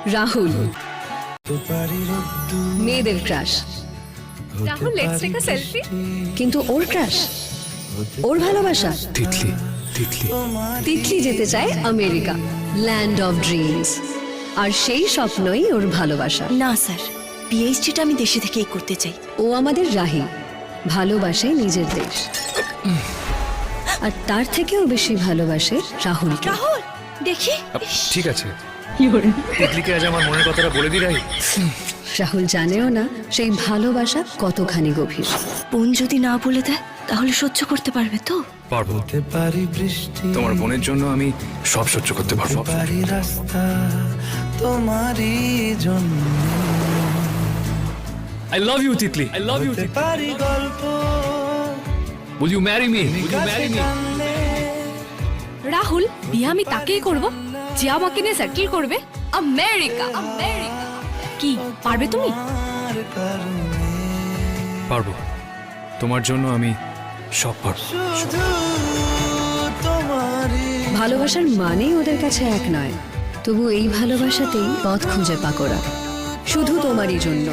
রাহুল, মেয়েদের crush. Rahul, let's take a selfie. কিন্তু ওর ক্রাশ, ওর ভালোবাসা। তিতলি তিতলি তিতলি যেতে চায় আমেরিকা, ল্যান্ড অফ ড্রিমস। আর সেই স্বপ্নই ওর ভালোবাসা। না স্যার, পিএইচডিটা আমি দেশে থেকেই করতে চাই। ও আমাদের রাহি, ভালোবাসে নিজের দেশ। আর তার থেকেও বেশি ভালোবাসে রাহুল। রাহুল, দেখি। ঠিক আছে, তিতলিকে আজ আমার মনের কথাটা বলে দি রাই। রাহুল জানেও না সেই ভালোবাসা কতখানি গভীর। বোন যদি না বলে দেয় তাহলে সহ্য করতে পারবে তো? পারবো। তোমার বোনের জন্য আমি সব সহ্য করতে পারবো। রাস্তা তোমারই জন্য I love you, Titli. I love you, Titli. পারি গল্প Will you marry me? Will you marry me? Rahul, বিয়ে আমি তাকেই করব যে আমাকে নিয়ে সেটেল করবে। America, America. কি পারবে তুমি? পারবো। তোমার জন্য আমি সব পারবো। শুধু তোমারই ভালোবাসার মানেই ওদের কাছে এক নয়, তবু এই ভালোবাসাতেই পথ খুঁজে পাক ওরা। শুধু তোমারই জন্য।